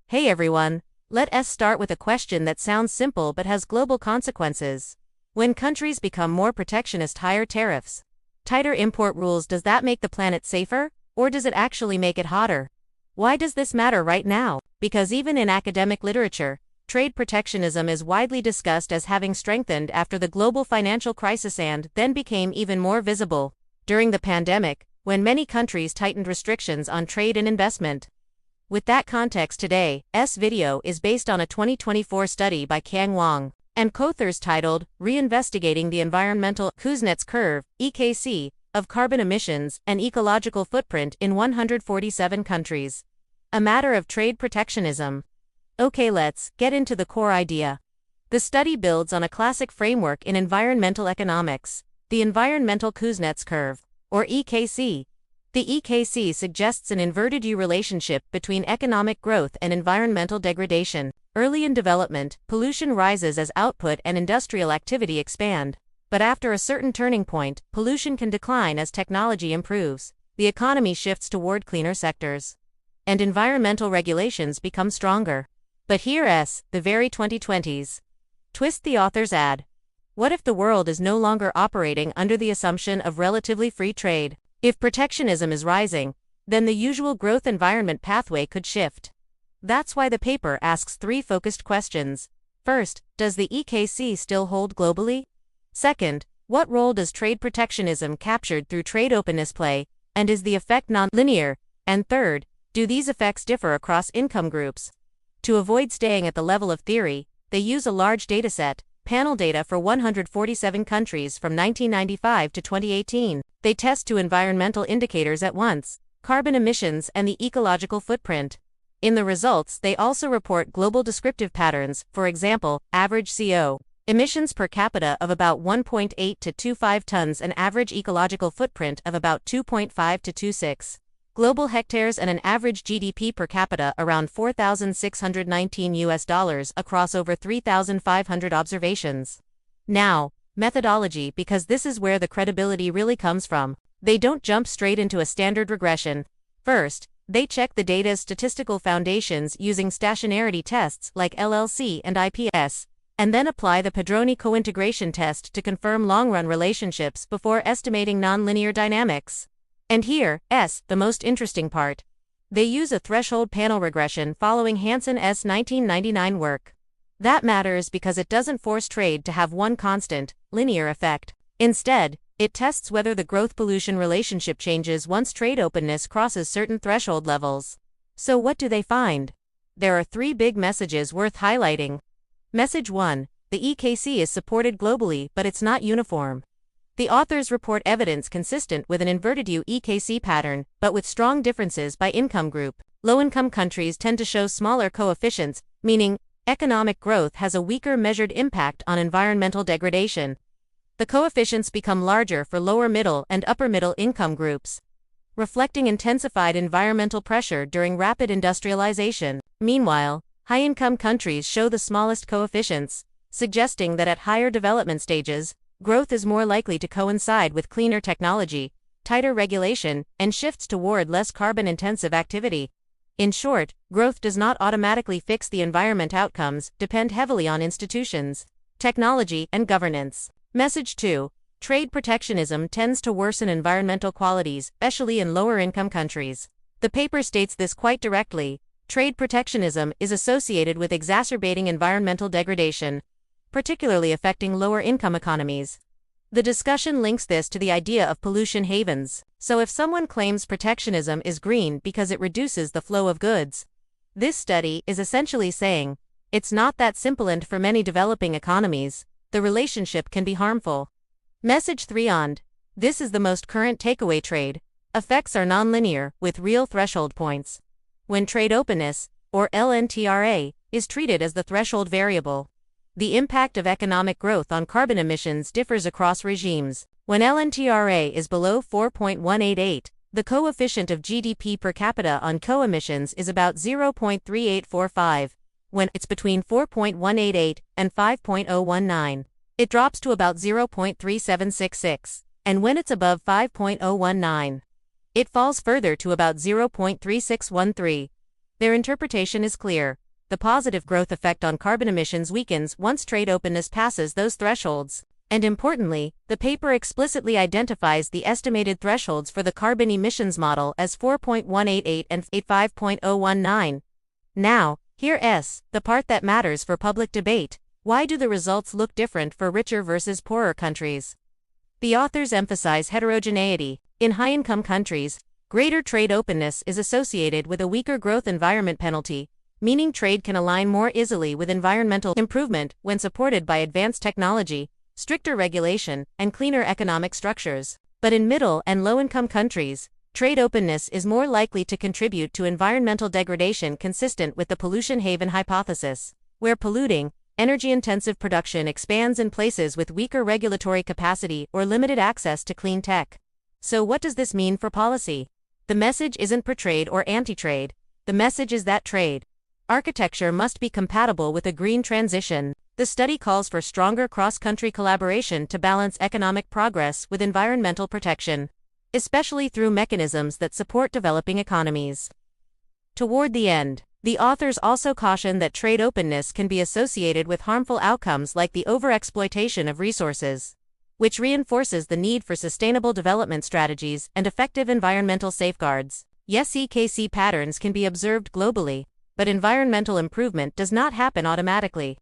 Hey everyone, let us start with a question that sounds simple but has global consequences. When countries become more protectionist, higher tariffs, tighter import rules, does that make the planet safer, or does it actually make it hotter? Why does this matter right now? Because even in academic literature, trade protectionism is widely discussed as having strengthened after the global financial crisis and then became even more visible during the pandemic, when many countries tightened restrictions on trade and investment. With that context, today's video is based on a 2024 study by Kang Wang and co-authors titled Reinvestigating the Environmental Kuznets Curve, EKC, of Carbon Emissions and Ecological Footprint in 147 countries. A matter of trade protectionism. Okay, let's get into the core idea. The study builds on a classic framework in environmental economics, the Environmental Kuznets Curve, or EKC. The EKC suggests an inverted U relationship between economic growth and environmental degradation. Early in development, pollution rises as output and industrial activity expand. But after a certain turning point, pollution can decline as technology improves, the economy shifts toward cleaner sectors, and environmental regulations become stronger. But here's the very 2020s twist the authors add. What if the world is no longer operating under the assumption of relatively free trade? If protectionism is rising, then the usual growth environment pathway could shift. That's why the paper asks three focused questions. First, does the EKC still hold globally? Second, what role does trade protectionism captured through trade openness play, and is the effect non-linear? And third, do these effects differ across income groups? To avoid staying at the level of theory, they use a large dataset, panel data for 147 countries from 1995 to 2018. They test two environmental indicators at once, carbon emissions and the ecological footprint. In the results, they also report global descriptive patterns, for example, average CO emissions per capita of about 1.8 to 2.5 tons, an average ecological footprint of about 2.5 to 2.6 global hectares, and an average GDP per capita around $4,619 across over 3,500 observations. Now, methodology, because this is where the credibility really comes from. They don't jump straight into a standard regression. First, they check the data's statistical foundations using stationarity tests like LLC and IPS, and then apply the Padroni cointegration test to confirm long-run relationships before estimating nonlinear dynamics. And here's the most interesting part. They use a threshold panel regression following Hansen's 1999 work. That matters because it doesn't force trade to have one constant, linear effect. Instead, it tests whether the growth-pollution relationship changes once trade openness crosses certain threshold levels. So what do they find? There are three big messages worth highlighting. Message 1. The EKC is supported globally, but it's not uniform. The authors report evidence consistent with an inverted U EKC pattern, but with strong differences by income group. Low-income countries tend to show smaller coefficients, meaning economic growth has a weaker measured impact on environmental degradation. The coefficients become larger for lower middle and upper middle income groups, reflecting intensified environmental pressure during rapid industrialization. Meanwhile, high-income countries show the smallest coefficients, suggesting that at higher development stages, growth is more likely to coincide with cleaner technology, tighter regulation, and shifts toward less carbon-intensive activity. In short, growth does not automatically fix the environment. Outcomes depend heavily on institutions, technology, and governance. Message 2. Trade protectionism tends to worsen environmental qualities, especially in lower-income countries. The paper states this quite directly. Trade protectionism is associated with exacerbating environmental degradation, particularly affecting lower-income economies. The discussion links this to the idea of pollution havens. So if someone claims protectionism is green because it reduces the flow of goods, this study is essentially saying, it's not that simple, and for many developing economies, the relationship can be harmful. Message 3. This is the most current takeaway. Trade effects are nonlinear, with real threshold points. When trade openness, or LNTRA, is treated as the threshold variable, the impact of economic growth on carbon emissions differs across regimes. When LNTRA is below 4.188, the coefficient of GDP per capita on co-emissions is about 0.3845. When it's between 4.188 and 5.019, it drops to about 0.3766. And when it's above 5.019, it falls further to about 0.3613. Their interpretation is clear. The positive growth effect on carbon emissions weakens once trade openness passes those thresholds. And importantly, the paper explicitly identifies the estimated thresholds for the carbon emissions model as 4.188 and 5.019. Now, here's the part that matters for public debate. Why do the results look different for richer versus poorer countries? The authors emphasize heterogeneity. In high-income countries, greater trade openness is associated with a weaker growth environment penalty, meaning trade can align more easily with environmental improvement when supported by advanced technology, stricter regulation, and cleaner economic structures. But in middle and low-income countries, trade openness is more likely to contribute to environmental degradation consistent with the pollution haven hypothesis, where polluting, energy-intensive production expands in places with weaker regulatory capacity or limited access to clean tech. So what does this mean for policy? The message isn't pro-trade or anti-trade. The message is that trade architecture must be compatible with a green transition. The study calls for stronger cross-country collaboration to balance economic progress with environmental protection, especially through mechanisms that support developing economies. Toward the end, the authors also caution that trade openness can be associated with harmful outcomes like the overexploitation of resources, which reinforces the need for sustainable development strategies and effective environmental safeguards. Yes, EKC patterns can be observed globally, but environmental improvement does not happen automatically.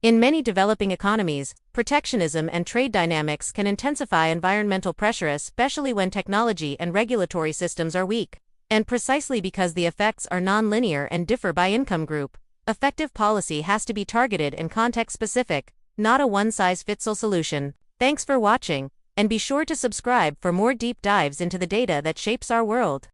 In many developing economies, protectionism and trade dynamics can intensify environmental pressure, especially when technology and regulatory systems are weak. And precisely because the effects are non-linear and differ by income group, effective policy has to be targeted and context-specific, not a one-size-fits-all solution. Thanks for watching, and be sure to subscribe for more deep dives into the data that shapes our world.